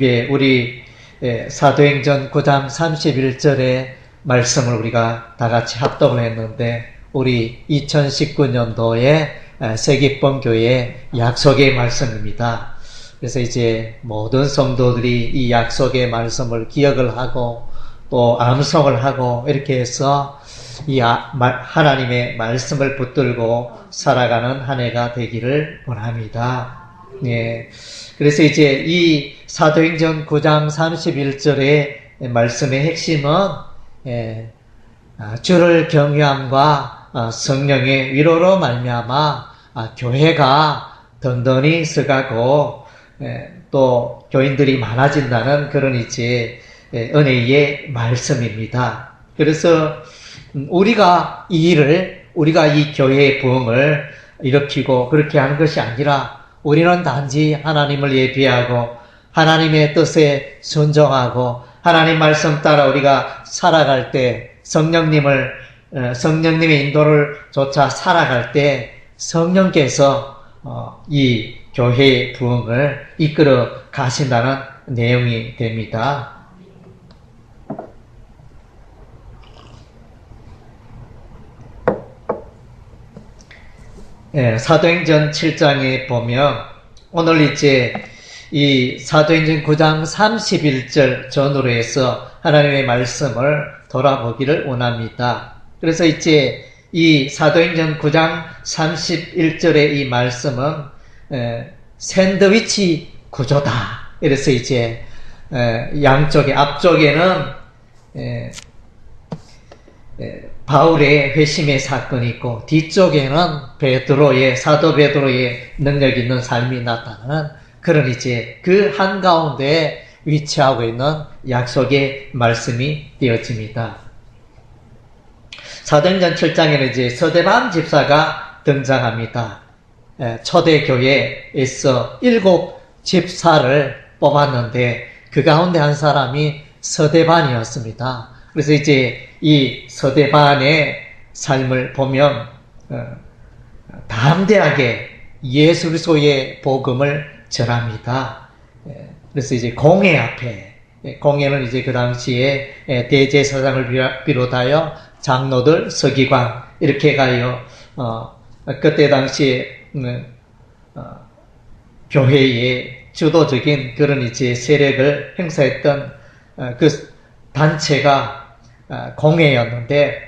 예, 우리 사도행전 9장 31절의 말씀을 우리가 다 같이 합독을 했는데, 우리 2019년도에 세기본 교회 약속의 말씀입니다. 그래서 이제 모든 성도들이 이 약속의 말씀을 기억을 하고 또 암송을 하고 이렇게 해서 이 하나님의 말씀을 붙들고 살아가는 한 해가 되기를 원합니다. 예. 그래서 이제 이 사도행전 9장 31절의 말씀의 핵심은 주를 경외함과 성령의 위로로 말미암아 교회가 든든히 서가고 또 교인들이 많아진다는 그런 이제 은혜의 말씀입니다. 그래서 우리가 이 교회의 부흥을 일으키고 그렇게 하는 것이 아니라, 우리는 단지 하나님을 예비하고 하나님의 뜻에 순종하고 하나님 말씀 따라 우리가 살아갈 때, 성령님의 인도를 쫓아 살아갈 때 성령께서 이 교회의 부흥을 이끌어 가신다는 내용이 됩니다. 사도행전 7장에 보면 오늘 이제 이 사도행전 9장 31절 전후로 해서 하나님의 말씀을 돌아보기를 원합니다. 그래서 이제 이 사도행전 9장 31절의 이 말씀은 샌드위치 구조다. 그래서 이제 양쪽에, 앞쪽에는 바울의 회심의 사건이 있고 뒤쪽에는 사도 베드로의 능력 있는 삶이 나타나는 그런 이제 그 한가운데 위치하고 있는 약속의 말씀이 되어집니다. 사도행전 7장에는 이제 서대반 집사가 등장합니다. 초대교회에서 7 집사를 뽑았는데 그 가운데 한 사람이 서대반이었습니다. 그래서 이제 이 서대반의 삶을 보면 담대하게 예수 그리스도의 복음을 전합니다. 그래서 이제 공회 앞에, 공회는 이제 그 당시에 대제사장을 비롯하여 장로들, 서기관 이렇게 가요. 그때 당시에 교회의 주도적인 그런 이제 세력을 행사했던 그 단체가 공회였는데,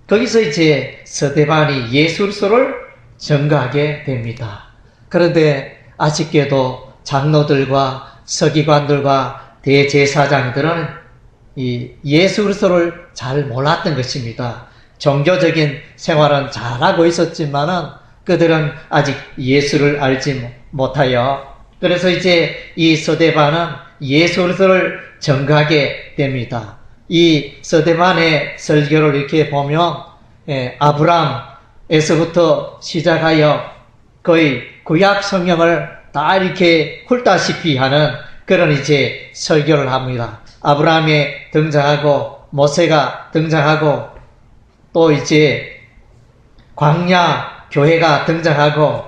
거기서 이제 서대반이 예수 그리스도를 전가하게 됩니다. 그런데 아쉽게도 장로들과 서기관들과 대제사장들은 이 예수 그리스도를 잘 몰랐던 것입니다. 종교적인 생활은 잘하고 있었지만은 그들은 아직 예수를 알지 못하여, 그래서 이제 이 서대반은 예수 그리스도를 전가하게 됩니다. 이 서대반의 설교를 이렇게 보면 아브람에서부터 시작하여 거의 구약 성경을 다 이렇게 훑다시피 하는 그런 이제 설교를 합니다. 아브라함이 등장하고 모세가 등장하고 또 이제 광야 교회가 등장하고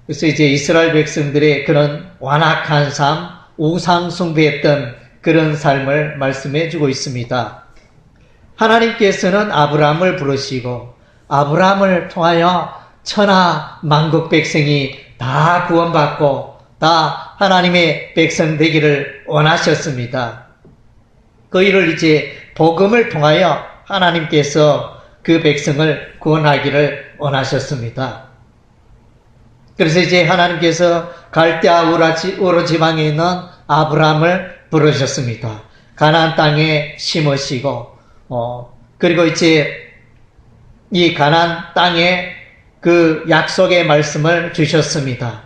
그래서 이제 이스라엘 백성들의 그런 완악한 삶, 우상 숭배했던 그런 삶을 말씀해 주고 있습니다. 하나님께서는 아브라함을 부르시고 아브라함을 통하여 천하 만국 백성이 다 구원받고 다 하나님의 백성 되기를 원하셨습니다. 그 일을 이제 복음을 통하여 하나님께서 그 백성을 구원하기를 원하셨습니다. 그래서 이제 하나님께서 갈대아 우르 지방에 있는 아브라함을 부르셨습니다. 가나안 땅에 심으시고 그리고 이제 이 가나안 땅에 그 약속의 말씀을 주셨습니다.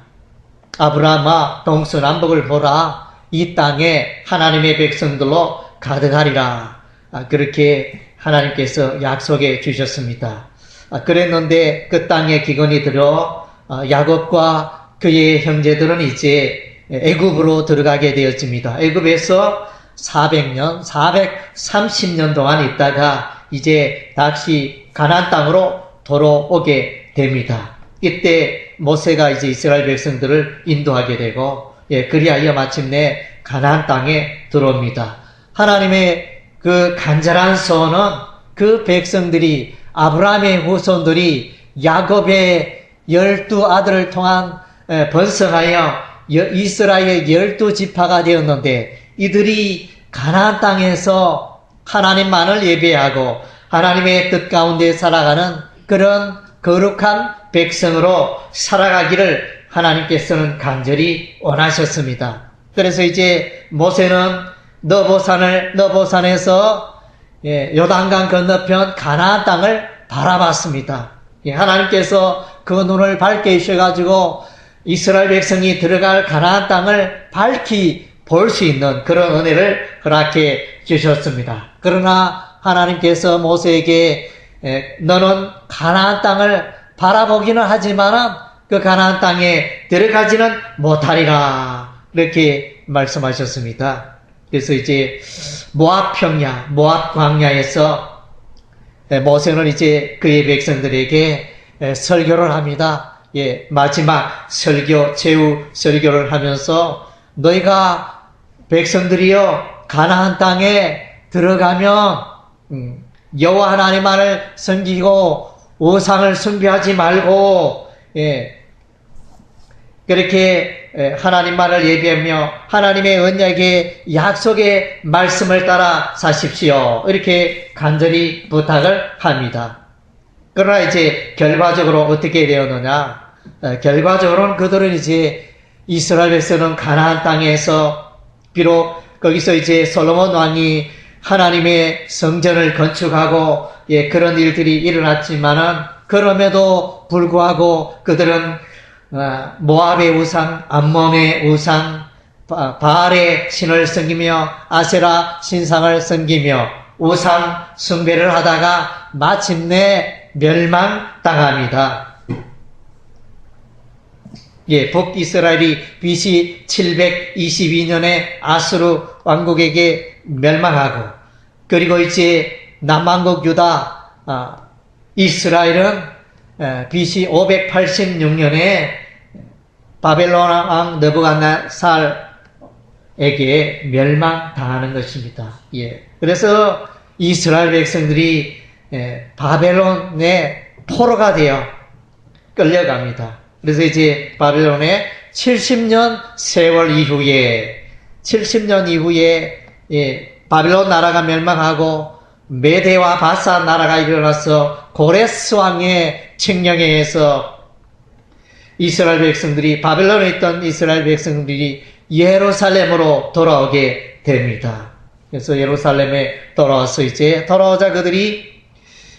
아브라함아, 동서남북을 보라. 이 땅에 하나님의 백성들로 가득하리라. 그렇게 하나님께서 약속해 주셨습니다. 그랬는데 그 땅에 기근이 들어 야곱과 그의 형제들은 이제 애굽으로 들어가게 되었습니다. 애굽에서 430년 동안 있다가 이제 다시 가나안 땅으로 돌아오게 됩니다. 이때 모세가 이제 이스라엘 백성들을 인도하게 되고 그리하여 마침내 가나안 땅에 들어옵니다. 하나님의 그 간절한 소원은 그 백성들이, 아브라함의 후손들이 야곱의 12아들을 통한 번성하여 이스라엘의 12지파가 되었는데, 이들이 가나안 땅에서 하나님만을 예배하고 하나님의 뜻 가운데 살아가는 그런 거룩한 백성으로 살아가기를 하나님께서는 간절히 원하셨습니다. 그래서 이제 모세는 너보산에서 요단강 건너편 가나안 땅을 바라봤습니다. 하나님께서 그 눈을 밝게 주셔가지고 이스라엘 백성이 들어갈 가나안 땅을 밝히 볼 수 있는 그런 은혜를 허락해 주셨습니다. 그러나 하나님께서 모세에게 너는 가나안 땅을 바라보기는 하지만 그 가나안 땅에 들어가지는 못하리라, 이렇게 말씀하셨습니다. 그래서 이제 모압 평야, 모압 광야에서 모세는 이제 그의 백성들에게 설교를 합니다. 마지막 설교, 최후 설교를 하면서 너희가 백성들이여 가나안 땅에 들어가면 여호와 하나님만을 섬기고 우상을 숭배하지 말고 그렇게 하나님만을 예배하며 하나님의 언약의 약속의 말씀을 따라 사십시오, 이렇게 간절히 부탁을 합니다. 그러나 이제 결과적으로 어떻게 되었느냐? 결과적으로는 그들은 이제 이스라엘 백성은 가나안 땅에서 비록 거기서 이제 솔로몬 왕이 하나님의 성전을 건축하고 그런 일들이 일어났지만은, 그럼에도 불구하고 그들은 모압의 우상, 암몬의 우상, 바알의 신을 섬기며 아세라 신상을 섬기며 우상 숭배를 하다가 마침내 멸망당합니다. 북이스라엘이 BC 722년에 아수르 왕국에게 멸망하고, 그리고 이제 남왕국 유다, 이스라엘은 BC 586년에 바벨론 왕 느부갓네살에게 멸망당하는 것입니다. 그래서 이스라엘 백성들이 바벨론의 포로가 되어 끌려갑니다. 그래서 이제 바벨론의 70년 세월 이후에 바벨론 나라가 멸망하고 메대와 바사 나라가 일어나서 고레스 왕의 칙령에 의해서 이스라엘 백성들이, 바벨론에 있던 이스라엘 백성들이 예루살렘으로 돌아오게 됩니다. 그래서 예루살렘에 돌아오자 그들이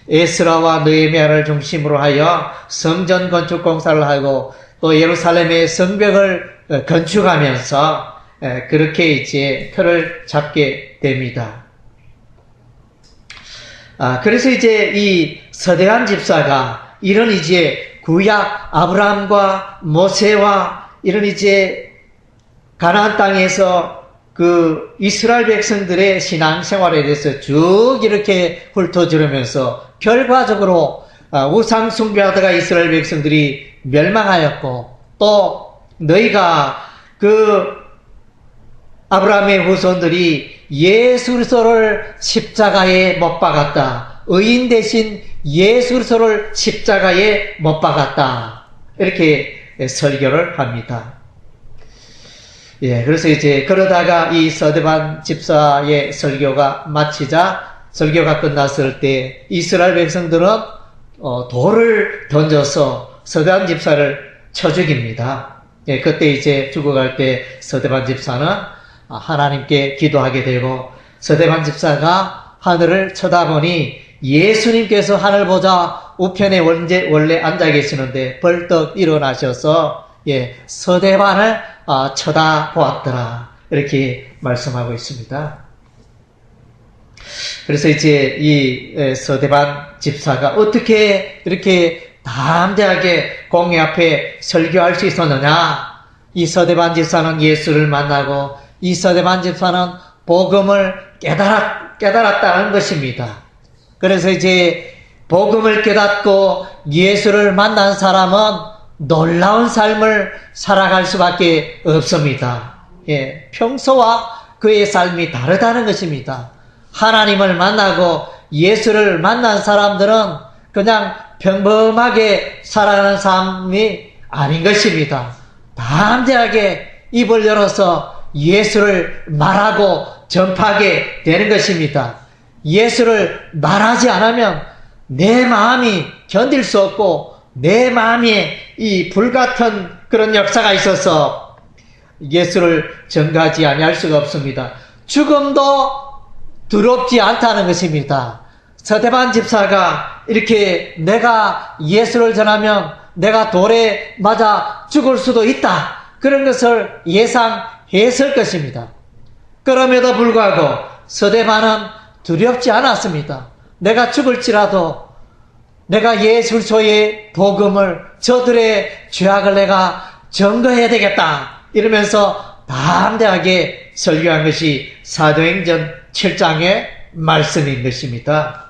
에스라와 느헤미야를 중심으로 하여 성전 건축 공사를 하고 또 예루살렘의 성벽을 건축하면서 그렇게 이제 표를 잡게 됩니다. 그래서 이제 이 서대한 집사가 이런 이제 구약 아브라함과 모세와 이런 이제 가나안 땅에서 그 이스라엘 백성들의 신앙생활에 대해서 쭉 이렇게 훑어주면서 결과적으로 우상 숭배하다가 이스라엘 백성들이 멸망하였고, 또 너희가 그 아브라함의 후손들이 예수 그리스도를 십자가에 못 박았다, 의인 대신 예수 그리스도를 십자가에 못 박았다, 이렇게 설교를 합니다. 그래서 이제 그러다가 이 서대반 집사의 설교가 설교가 끝났을 때 이스라엘 백성들은 돌을 던져서 서대반 집사를 쳐 죽입니다. 그때 이제 죽어갈 때 서대반 집사는 하나님께 기도하게 되고, 서대반 집사가 하늘을 쳐다보니 예수님께서 하늘 보자 우편에 원래 앉아 계시는데 벌떡 일어나셔서 서대반을 쳐다보았더라, 이렇게 말씀하고 있습니다. 그래서 이제 이 서대반 집사가 어떻게 이렇게 담대하게 공회 앞에 설교할 수 있었느냐? 이 서대반 집사는 예수를 만나고 이 서대반 집사는 복음을 깨달았다는 것입니다. 그래서 이제 복음을 깨닫고 예수를 만난 사람은 놀라운 삶을 살아갈 수밖에 없습니다. 예, 평소와 그의 삶이 다르다는 것입니다. 하나님을 만나고 예수를 만난 사람들은 그냥 평범하게 살아가는 삶이 아닌 것입니다. 담대하게 입을 열어서 예수를 말하고 전파하게 되는 것입니다. 예수를 말하지 않으면 내 마음이 견딜 수 없고 내 마음에 이 불같은 그런 역사가 있어서 예수를 전가하지 아니할 수가 없습니다. 죽음도 두렵지 않다는 것입니다. 서대반 집사가 이렇게 내가 예수를 전하면 내가 돌에 맞아 죽을 수도 있다, 그런 것을 예상했을 것입니다. 그럼에도 불구하고 서대반은 두렵지 않았습니다. 내가 죽을지라도 내가 예수의 복음을, 저들의 죄악을 내가 증거해야 되겠다, 이러면서 담대하게 설교한 것이 사도행전 7장의 말씀인 것입니다.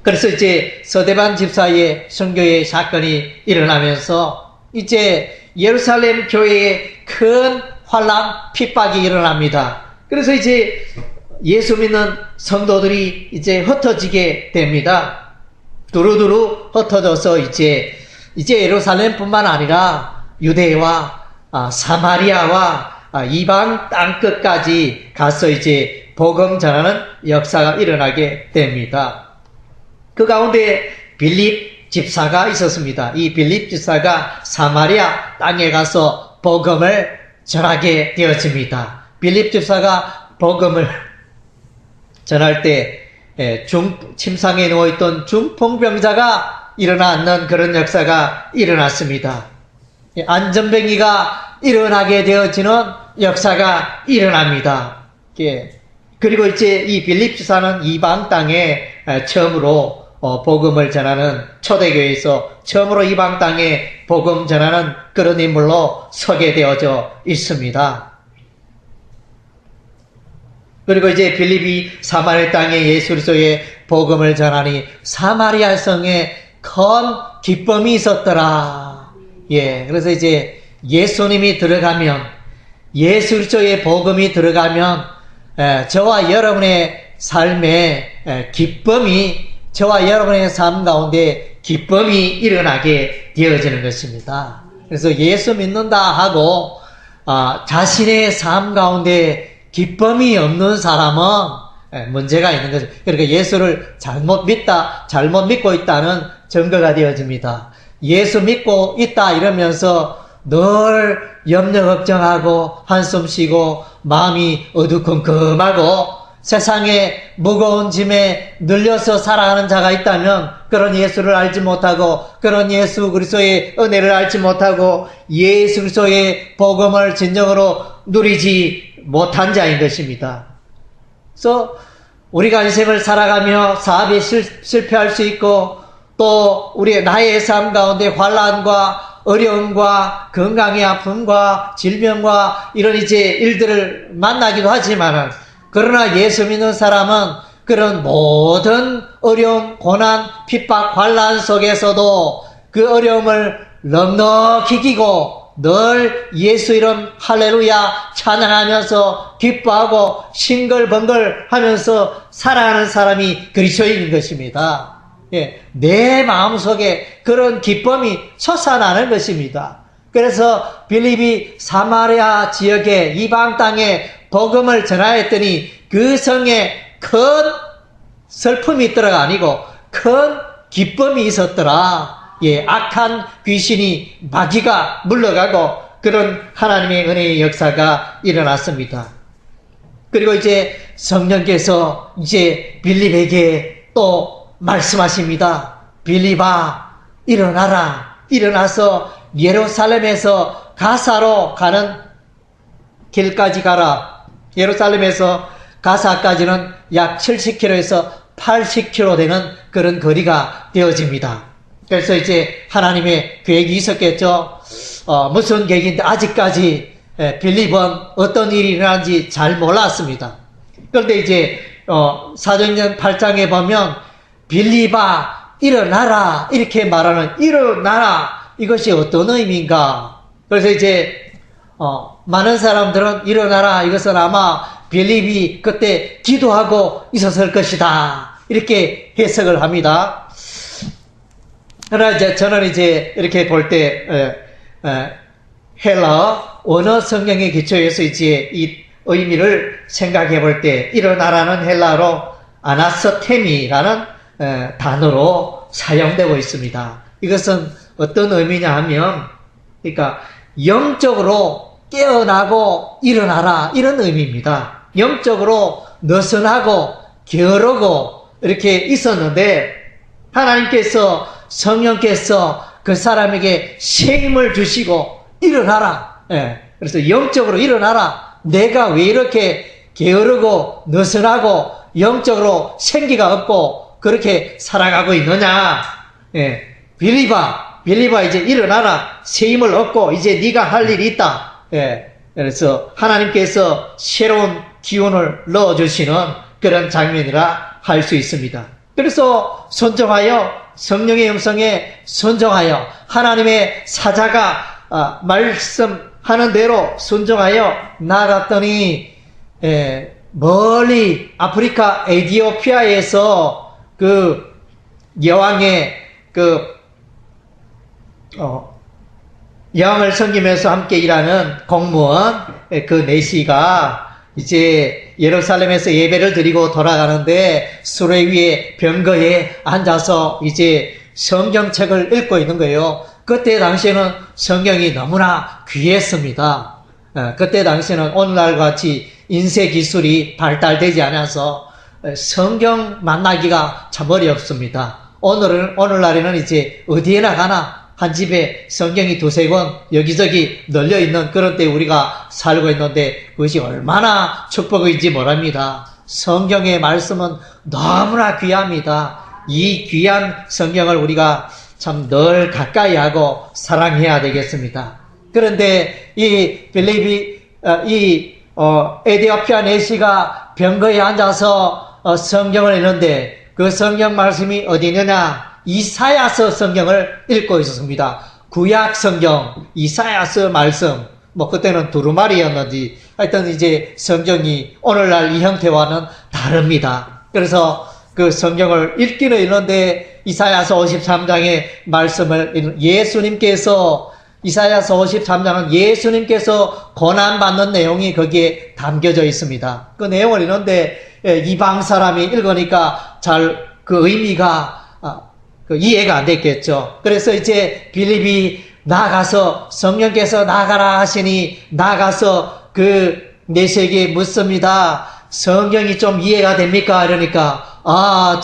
그래서 이제 서대반 집사의 선교의 사건이 일어나면서 이제 예루살렘 교회에 큰 환란, 핍박이 일어납니다. 그래서 이제 예수 믿는 성도들이 이제 흩어지게 됩니다. 두루두루 흩어져서 이제 예루살렘뿐만 아니라 유대와 사마리아와 이방 땅 끝까지 가서 이제 복음 전하는 역사가 일어나게 됩니다. 그 가운데 빌립 집사가 있었습니다. 이 빌립 집사가 사마리아 땅에 가서 복음을 전하게 되었습니다. 빌립 집사가 복음을 전할 때 침상에 누워있던 중풍병자가 일어나는 그런 역사가 일어났습니다. 안전병이가 일어나게 되어지는 역사가 일어납니다. 그리고 이제 이 빌립 집사는 이방 땅에 처음으로 복음을 전하는, 초대교회에서 처음으로 이방 땅에 복음 전하는 그런 인물로 소개되어져 있습니다. 그리고 이제 빌립이 사마리아 땅에 예수 그리스도의 복음을 전하니 사마리아 성에 큰 기쁨이 있었더라. 예, 그래서 이제 예수님이 들어가면, 예수 그리스도의 복음이 들어가면 저와 여러분의 삶에 기쁨이, 저와 여러분의 삶 가운데 기쁨이 일어나게 되어지는 것입니다. 그래서 예수 믿는다 하고 자신의 삶 가운데 기쁨이 없는 사람은 문제가 있는 거죠. 그러니까 예수를 잘못 믿고 있다는 증거가 되어집니다. 예수 믿고 있다 이러면서 늘 염려 걱정하고 한숨 쉬고 마음이 어두컴컴하고 세상에 무거운 짐에 눌려서 살아가는 자가 있다면 그런 예수를 알지 못하고, 그런 예수 그리스도의 은혜를 알지 못하고 예수 그리스도의 복음을 진정으로 누리지 못한 자인 것입니다. 그래서 우리가 인생을 살아가며 사업에 실패할 수 있고, 또 우리의 나의 삶 가운데 환난과 어려움과 건강의 아픔과 질병과 이런 이제 일들을 만나기도 하지만, 그러나 예수 믿는 사람은 그런 모든 어려움, 고난, 핍박, 환난 속에서도 그 어려움을 넉넉히 이기고 늘 예수 이름 할렐루야 찬양하면서 기뻐하고 싱글벙글 하면서 살아가는 사람이 그리스도인인 것입니다. 예, 내 마음속에 그런 기쁨이 솟아나는 것입니다. 그래서 빌립이 사마리아 지역의 이방 땅에 복음을 전하였더니 그 성에 큰 슬픔이 있더라가 아니고 큰 기쁨이 있었더라. 예, 악한 귀신이, 마귀가 물러가고 그런 하나님의 은혜의 역사가 일어났습니다. 그리고 이제 성령께서 이제 빌립에게 또 말씀하십니다. 빌립아, 일어나라. 일어나서 예루살렘에서 가사로 가는 길까지 가라. 예루살렘에서 가사까지는 약 70km에서 80km 되는 그런 거리가 되어집니다. 그래서 이제 하나님의 계획이 있었겠죠. 무슨 계획인데 아직까지 빌립은 어떤 일이 일어난지 잘 몰랐습니다. 그런데 이제 사도행전 8장에 보면 빌립아 일어나라 이렇게 말하는 일어나라 이것이 어떤 의미인가? 그래서 이제 많은 사람들은 일어나라 이것은 아마 빌립이 그때 기도하고 있었을 것이다 이렇게 해석을 합니다. 그러나 이제 저는 이제 이렇게 볼 때 헬라어 원어 성경의 기초에서 이제 이 의미를 생각해 볼 때 일어나라는 헬라어로 아나스테미라는 단어로 사용되고 있습니다. 이것은 어떤 의미냐 하면 그러니까 영적으로 깨어나고 일어나라 이런 의미입니다. 영적으로 느슨하고 게으르고 이렇게 있었는데 하나님께서 성령께서 그 사람에게 새 힘을 주시고 일어나라. 그래서 영적으로 일어나라. 내가 왜 이렇게 게으르고 느슨하고 영적으로 생기가 없고 그렇게 살아가고 있느냐. 빌리바 이제 일어나라. 새 힘을 얻고 이제 네가 할 일이 있다. 그래서 하나님께서 새로운 기운을 넣어주시는 그런 장면이라 할 수 있습니다. 그래서 순종하여 성령의 음성에 순종하여 하나님의 사자가 말씀하는 대로 순종하여 나아갔더니 멀리 아프리카 에티오피아에서 그 여왕의 여왕을 섬기면서 함께 일하는 공무원 그 내시가 이제 예루살렘에서 예배를 드리고 돌아가는데 수레 위에 병거에 앉아서 이제 성경책을 읽고 있는 거예요. 그때 당시에는 성경이 너무나 귀했습니다. 그때 당시에는 오늘날 같이 인쇄 기술이 발달되지 않아서 성경 만나기가 참 어렵습니다. 오늘날에는 이제 어디에나 가나 한 집에 성경이 두세 권 여기저기 널려있는 그런 때 우리가 살고 있는데 그것이 얼마나 축복인지 모릅니다. 성경의 말씀은 너무나 귀합니다. 이 귀한 성경을 우리가 참 늘 가까이 하고 사랑해야 되겠습니다. 그런데 이 빌립이 에티오피아 내시가 병거에 앉아서 성경을 읽는데 그 성경 말씀이 어디 있느냐? 이사야서 성경을 읽고 있었습니다. 구약 성경, 이사야서 말씀, 그때는 두루마리였는지, 하여튼 이제 성경이 오늘날 이 형태와는 다릅니다. 그래서 그 성경을 읽기는 읽는데, 이사야서 53장의 말씀을 예수님께서, 이사야서 53장은 예수님께서 고난받는 내용이 거기에 담겨져 있습니다. 그 내용을 읽는데, 이방 사람이 읽으니까 잘 그 의미가 이해가 안 됐겠죠. 그래서 이제 빌립이 나가서 성령께서 나가라 하시니 나가서 그 내세에게 묻습니다. 성경이 좀 이해가 됩니까? 이러니까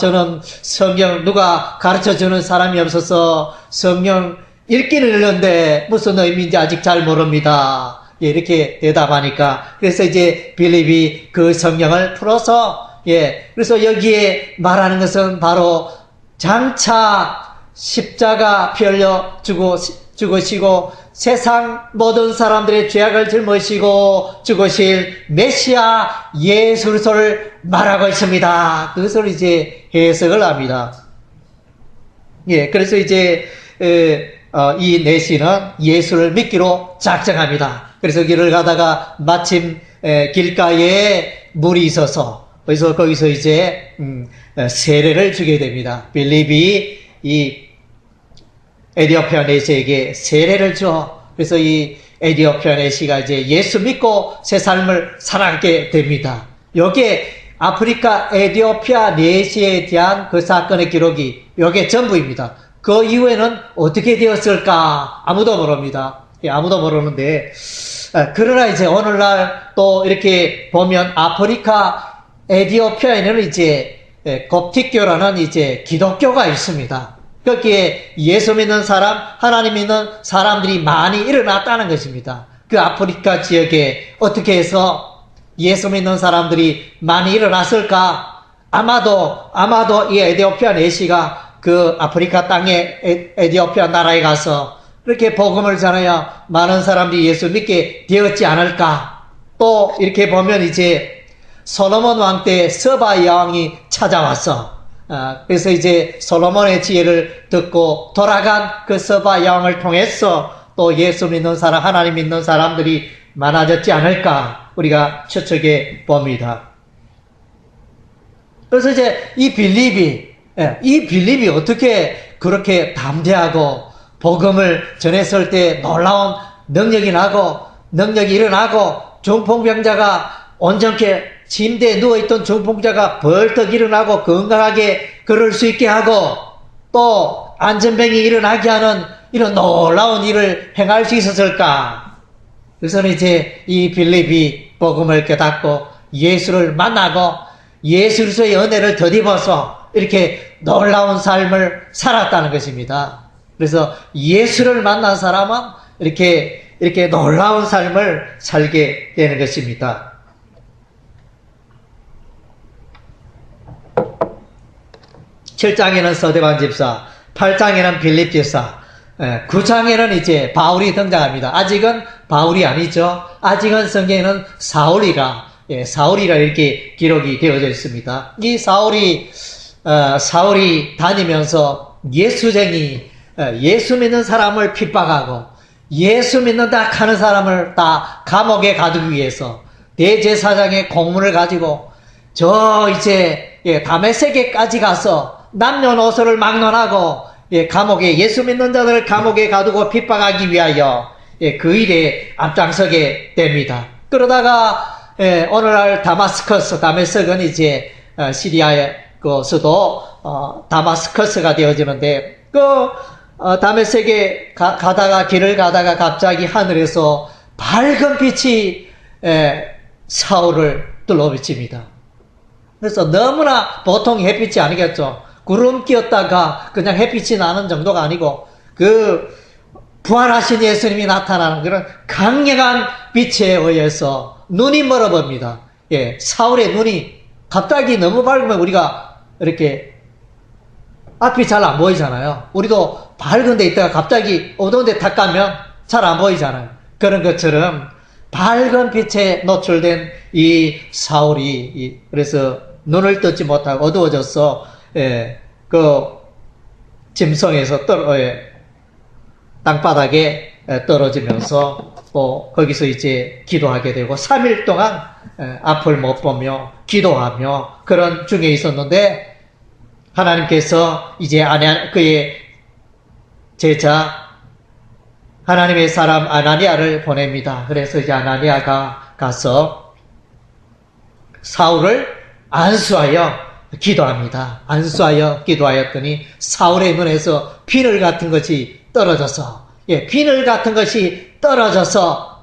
저는 성경 누가 가르쳐주는 사람이 없어서 성경 읽기는 읽는데 무슨 의미인지 아직 잘 모릅니다. 이렇게 대답하니까 그래서 이제 빌립이 그 성경을 풀어서 그래서 여기에 말하는 것은 바로 장차 십자가 피 흘려 죽으시고 세상 모든 사람들의 죄악을 짊어지고 죽으실 메시아 예수 그리스도를 말하고 있습니다. 그것을 이제 해석을 합니다. 그래서 이제 이 내시는 예수를 믿기로 작정합니다. 그래서 길을 가다가 마침 길가에 물이 있어서 그래서 거기서 이제 세례를 주게 됩니다. 빌립이 이 에티오피아 내시에게 세례를 줘. 그래서 이 에티오피아 내시가 이제 예수 믿고 새 삶을 살아가게 됩니다. 요게 아프리카 에티오피아 내시에 대한 그 사건의 기록이 요게 전부입니다. 그 이후에는 어떻게 되었을까? 아무도 모릅니다. 아무도 모르는데 그러나 이제 오늘날 또 이렇게 보면 아프리카 에티오피아에는 이제 koptik교라는 이제 기독교가 있습니다. 거기에 예수 믿는 사람, 하나님 믿는 사람들이 많이 일어났다는 것입니다. 그 아프리카 지역에 어떻게 해서 예수 믿는 사람들이 많이 일어났을까? 아마도 이 에티오피아 내시가 그 아프리카 땅에 에티오피아 나라에 가서 이렇게 복음을 전하여 많은 사람들이 예수 믿게 되었지 않을까? 또 이렇게 보면 이제 솔로몬 왕 때 서바 여왕이 찾아왔어. 그래서 이제 솔로몬의 지혜를 듣고 돌아간 그 서바 왕을 통해서 또 예수 믿는 사람, 하나님 믿는 사람들이 많아졌지 않을까 우리가 추측해 봅니다. 그래서 이제 이 빌립이 어떻게 그렇게 담대하고 복음을 전했을 때 놀라운 능력이 일어나고 중풍병자가 온전케 침대에 누워있던 중풍자가 벌떡 일어나고 건강하게 걸을 수 있게 하고 또 안전병이 일어나게 하는 이런 놀라운 일을 행할 수 있었을까? 그래서는 이제 이 빌립이 복음을 깨닫고 예수를 만나고 예수 그리스도의 은혜를 덧입어서 이렇게 놀라운 삶을 살았다는 것입니다. 그래서 예수를 만난 사람은 이렇게 놀라운 삶을 살게 되는 것입니다. 7장에는 서대반 집사, 8장에는 빌립 집사, 9장에는 이제 바울이 등장합니다. 아직은 바울이 아니죠. 아직은 성경에는 사울이라 이렇게 기록이 되어져 있습니다. 이 사울이 다니면서 예수쟁이, 예수 믿는 사람을 핍박하고 예수 믿는다 하는 사람을 다 감옥에 가두기 위해서 대제사장의 공문을 가지고 다메섹에까지 가서 남녀노소를 막론하고 감옥에 예수 믿는 자들을 감옥에 가두고 핍박하기 위하여 그 일에 앞장서게 됩니다. 그러다가 오늘날 다메섹은 이제 시리아의 그 수도 다마스커스가 되어지는데 다메섹에 길을 가다가 갑자기 하늘에서 밝은 빛이 사울을 둘러비칩니다. 그래서 너무나 보통 햇빛이 아니겠죠. 구름 끼었다가 그냥 햇빛이 나는 정도가 아니고 부활하신 예수님이 나타나는 그런 강력한 빛에 의해서 눈이 멀어봅니다. 사울의 눈이 갑자기 너무 밝으면 우리가 이렇게 앞이 잘 안 보이잖아요. 우리도 밝은 데 있다가 갑자기 어두운 데 탁 가면 잘 안 보이잖아요. 그런 것처럼 밝은 빛에 노출된 이 사울이 그래서 눈을 뜯지 못하고 어두워져서 짐승에서 땅바닥에 떨어지면서 거기서 이제 기도하게 되고 3일 동안 앞을 못 보며 기도하며 그런 중에 있었는데 하나님께서 이제 그의 제자 하나님의 사람 아나니아를 보냅니다. 그래서 이제 아나니아가 가서 사울을 안수하여 기도합니다. 안수하여 기도하였더니 사울의 눈에서 비늘 같은 것이 떨어져서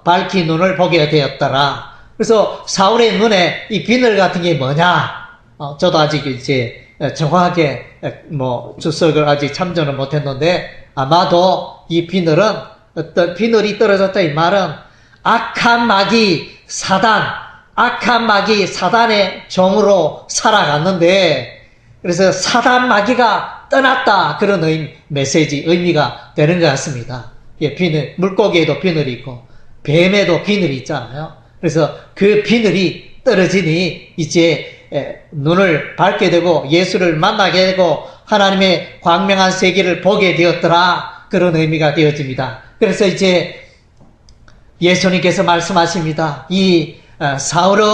밝은 눈을 보게 되었더라. 그래서 사울의 눈에 이 비늘 같은 게 뭐냐? 저도 아직 이제 정확하게 주석을 아직 참조는 못했는데 아마도 이 비늘은 어떤 비늘이 떨어졌다 이 말은 악한 마귀 사단의 종으로 살아갔는데 그래서 사단 마귀가 떠났다 그런 의미가 되는 것 같습니다. 비늘, 물고기에도 비늘이 있고 뱀에도 비늘이 있잖아요. 그래서 그 비늘이 떨어지니 이제 눈을 밝게 되고 예수를 만나게 되고 하나님의 광명한 세계를 보게 되었더라 그런 의미가 되어집니다. 그래서 이제 예수님께서 말씀하십니다. 이 사울은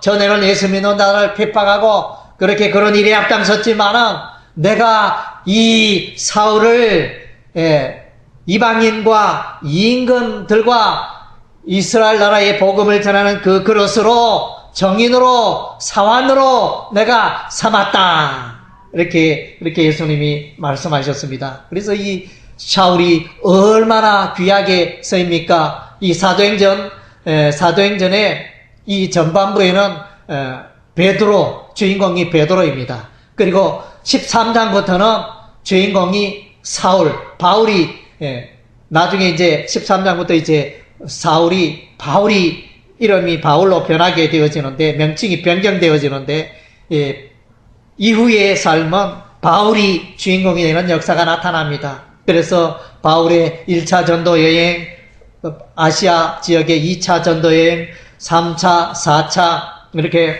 전에는 예수 믿는 자를 핍박하고 그렇게 그런 일에 앞장섰지만은 내가 이 사울을 이방인과 이임금들과 이스라엘 나라의 복음을 전하는 그 그릇으로 정인으로 사환으로 내가 삼았다. 이렇게 예수님이 말씀하셨습니다. 그래서 이 사울이 얼마나 귀하게 쓰입니까? 이 사도행전에 이 전반부에는 주인공이 베드로입니다. 그리고 13장부터는 주인공이 바울이 나중에 이제 13장부터 이제 바울이 이름이 바울로 변하게 되어지는데 명칭이 변경되어지는데 이후의 삶은 바울이 주인공이 되는 역사가 나타납니다. 그래서 바울의 1차 전도 여행, 아시아 지역의 2차 전도 여행, 3차, 4차 이렇게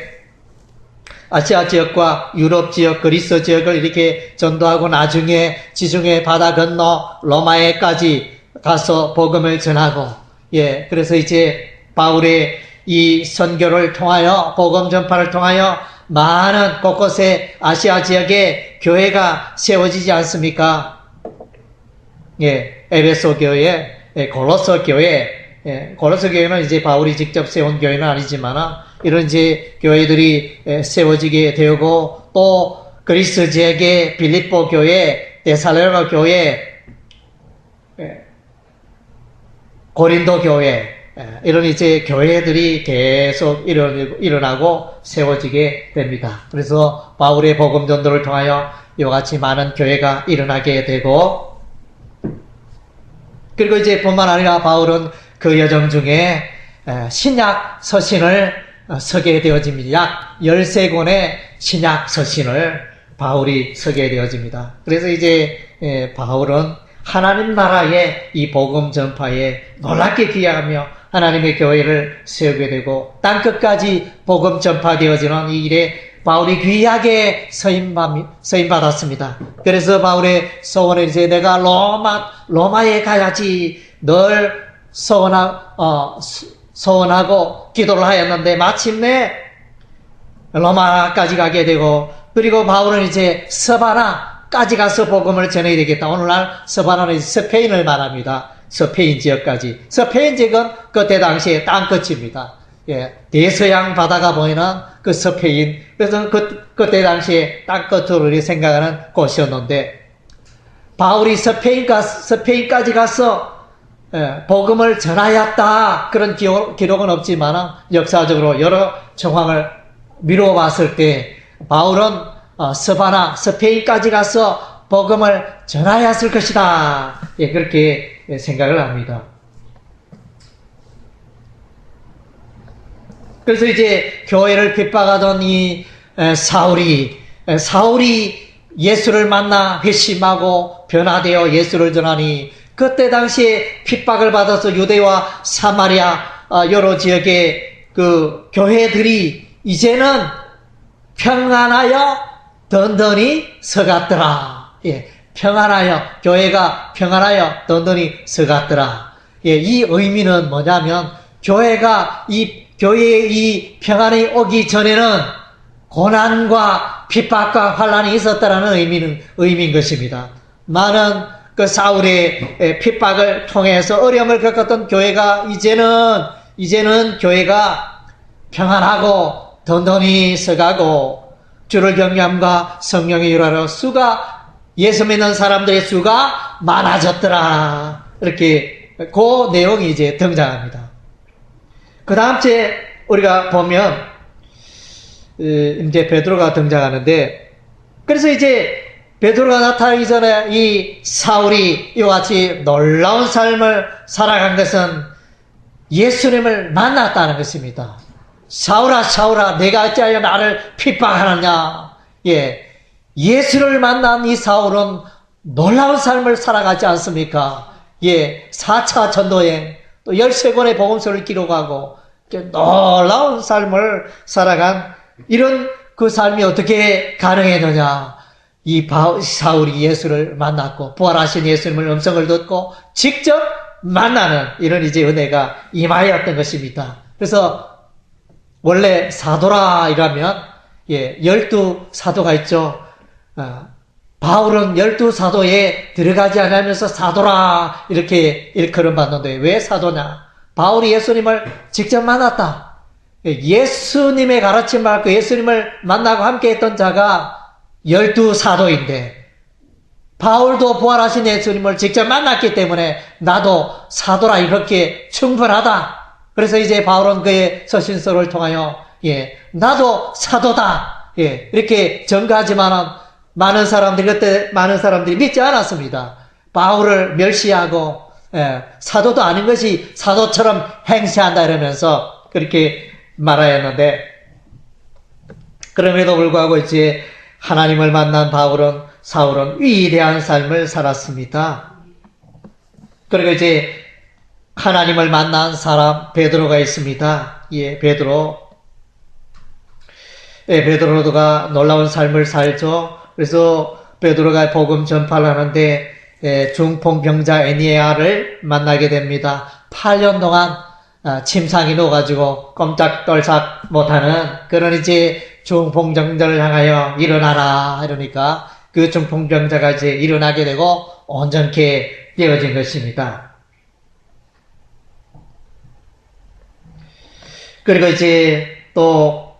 아시아 지역과 유럽 지역, 그리스 지역을 이렇게 전도하고 나중에 지중해 바다 건너 로마에까지 가서 복음을 전하고, 예, 그래서 이제 바울의 이 선교를 통하여, 복음 전파를 통하여 많은 곳곳에 아시아 지역에 교회가 세워지지 않습니까? 예, 에베소 교회, 고로서 교회, 고로서 교회는 이제 바울이 직접 세운 교회는 아니지만, 이런 이제 교회들이 세워지게 되고, 또 그리스 지역의 빌립보 교회, 데살로니가 교회, 고린도 교회, 이런 이제 교회들이 계속 일어나고 세워지게 됩니다. 그래서 바울의 복음 전도를 통하여 이와 같이 많은 교회가 일어나게 되고, 그리고 이제 뿐만 아니라 바울은 그 여정 중에 신약 서신을 서게 되어집니다. 약 13권의 신약 서신을 바울이 서게 되어집니다. 그래서 이제 바울은 하나님 나라의 이 복음 전파에 놀랍게 기여하며 하나님의 교회를 세우게 되고, 땅끝까지 복음 전파되어지는 이 일에 바울이 귀하게 서임받았습니다. 그래서 바울의 소원은 이제 내가 로마에 가야지 늘 소원하고 기도를 하였는데, 마침내 로마까지 가게 되고, 그리고 바울은 이제 서바나까지 가서 복음을 전해야 되겠다. 오늘날 서바나는 스페인을 말합니다. 스페인 지역까지. 스페인 지역은 그때 당시에 땅끝입니다. 예, 대서양 바다가 보이는 그 스페인. 그래서 그때 당시에 땅끝으로 생각하는 곳이었는데, 바울이 스페인까지 가서 복음을 전하였다. 그런 기록은 없지만 역사적으로 여러 정황을 미루어 봤을 때 바울은 스페인까지 가서 복음을 전하였을 것이다. 예, 그렇게 생각을 합니다. 그래서 이제 교회를 핍박하던 이 사울이 예수를 만나 회심하고 변화되어 예수를 전하니, 그때 당시에 핍박을 받아서 유대와 사마리아 여러 지역의 그 교회들이 이제는 평안하여 든든히 서갔더라. 예, 교회가 평안하여 든든히 서갔더라. 예, 이 의미는 뭐냐면, 교회의 이 평안이 오기 전에는 고난과 핍박과 환란이 있었다라는 의미인 것입니다. 많은 그 사울의 핍박을 통해서 어려움을 겪었던 교회가 이제는 교회가 평안하고 든든히 서가고, 주를 경외함과 성령의 일하러 예수 믿는 사람들의 수가 많아졌더라. 이렇게 그 내용이 이제 등장합니다. 그 다음 주에 우리가 보면 이제 베드로가 등장하는데, 그래서 이제 베드로가 나타나기 전에 이 사울이 이와 같이 놀라운 삶을 살아간 것은 예수님을 만났다는 것입니다. 사울아, 내가 어찌하여 나를 핍박하느냐. 예, 예수를 만난 이 사울은 놀라운 삶을 살아가지 않습니까? 예, 4차 전도행, 또 13권의 복음서를 기록하고 놀라운 삶을 살아간 이런 그 삶이 어떻게 가능했느냐. 이 사울이 예수를 만났고 부활하신 예수님을 음성을 듣고 직접 만나는 이런 이제 은혜가 임하였던 것입니다. 그래서 원래 사도라 이라면 12사도가 있죠. 바울은 12사도에 들어가지 않으면서 사도라 이렇게 일컬음 받는데, 왜 사도냐? 바울이 예수님을 직접 만났다. 예수님의 가르침 받고 예수님을 만나고 함께 했던 자가 12사도인데, 바울도 부활하신 예수님을 직접 만났기 때문에 나도 사도라 이렇게 충분하다. 그래서 이제 바울은 그의 서신서를 통하여 나도 사도다 이렇게 전가하지만은 많은 사람들이 믿지 않았습니다. 바울을 멸시하고 사도도 아닌 것이 사도처럼 행세한다 이러면서 그렇게 말하였는데, 그럼에도 불구하고 이제 하나님을 만난 사울은 위대한 삶을 살았습니다. 그리고 이제 하나님을 만난 사람 베드로가 있습니다. 베드로. 베드로가 놀라운 삶을 살죠. 그래서 베드로가 복음 전파를 하는데 중풍병자 에니에아를 만나게 됩니다. 8년 동안 침상에 누워가지고 꼼짝떨싹 못하는 그런 이제 중풍병자를 향하여 일어나라 이러니까 그 중풍병자가 이제 일어나게 되고 온전케 되어진 것입니다. 그리고 이제 또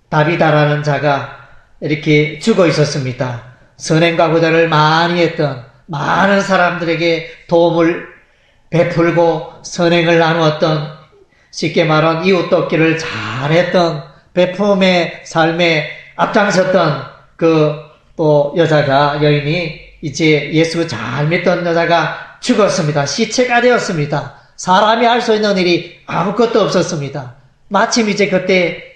다비다라는 자가 이렇게 죽어 있었습니다. 선행과 구제를 많이 했던, 많은 사람들에게 도움을 베풀고 선행을 나누었던, 쉽게 말하면 이웃 돕기를 잘했던, 베품의 삶에 앞장섰던 또 여인이 이제 예수 잘 믿던 여자가 죽었습니다. 시체가 되었습니다. 사람이 할 수 있는 일이 아무것도 없었습니다. 마침 이제 그때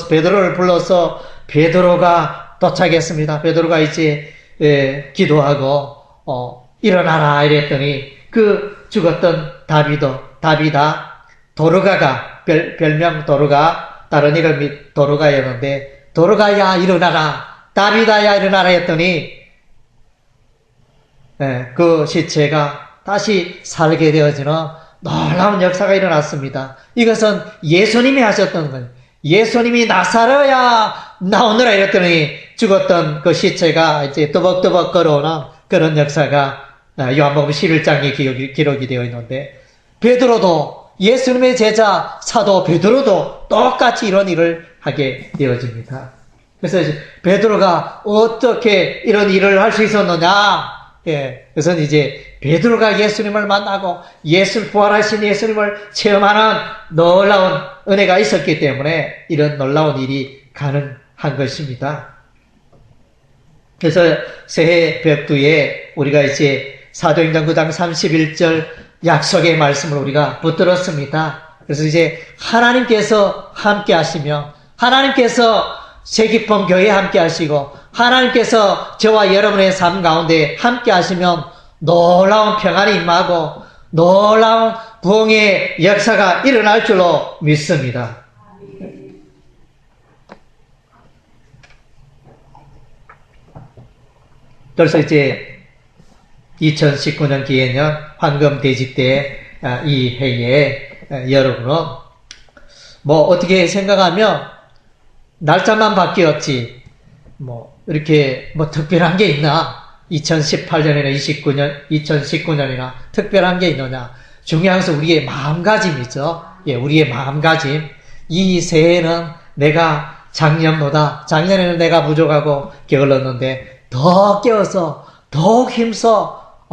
베드로를 불러서 베드로가 도착했습니다. 베드로가 이제 기도하고 일어나라 이랬더니 그 죽었던 다비다 도르가가 별명 도르가 다른 이름이 도르가였는데 도르가야 일어나라 다비다야 일어나라 했더니 그 시체가 다시 살게 되어지는 놀라운 역사가 일어났습니다. 이것은 예수님이 하셨던 거예요. 예수님이 나사로야 나오느라 이랬더니 죽었던 그 시체가 이제 또벅또벅 걸어오는 그런 역사가 요한복음 11장에 기록이 되어 있는데 베드로도 예수님의 제자 사도 베드로도 똑같이 이런 일을 하게 되어집니다. 그래서 베드로가 어떻게 이런 일을 할 수 있었느냐? 그래서 이제 베드로가 예수님을 만나고 부활하신 예수님을 체험하는 놀라운 은혜가 있었기 때문에 이런 놀라운 일이 가능한 것입니다. 그래서 새해 벽두에 우리가 이제 사도행전 9장 31절 약속의 말씀을 우리가 붙들었습니다. 그래서 이제 하나님께서 함께 하시며 하나님께서 세기품 교회에 함께 하시고 하나님께서 저와 여러분의 삶 가운데 함께 하시면 놀라운 평안이 임하고 놀라운 부흥의 역사가 일어날 줄로 믿습니다. 그래서 이제 2019년 기해년 황금 대지 때 이 해에 여러분은 뭐 어떻게 생각하면 날짜만 바뀌었지 이렇게 특별한 게 있나? 2018년이나 2019년이나 특별한 게 있느냐? 중요한 것은 우리의 마음가짐이죠. 우리의 마음가짐. 이 새해는 내가 작년에는 내가 부족하고 게을렀는데 더 깨어서 더욱 힘써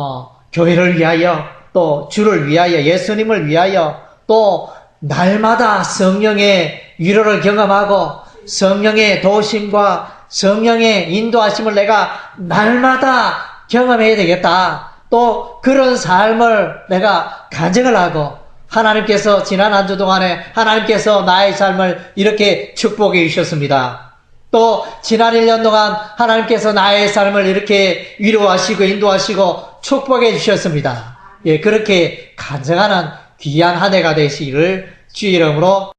교회를 위하여 또 주를 위하여 예수님을 위하여 또 날마다 성령의 위로를 경험하고 성령의 도우심과 성령의 인도하심을 내가 날마다 경험해야 되겠다. 또 그런 삶을 내가 간증을 하고 하나님께서 지난 한 주 동안에 하나님께서 나의 삶을 이렇게 축복해 주셨습니다. 또 지난 1년 동안 하나님께서 나의 삶을 이렇게 위로하시고 인도하시고 축복해 주셨습니다. 그렇게 간증하는 귀한 한 해가 되시기를 주의 이름으로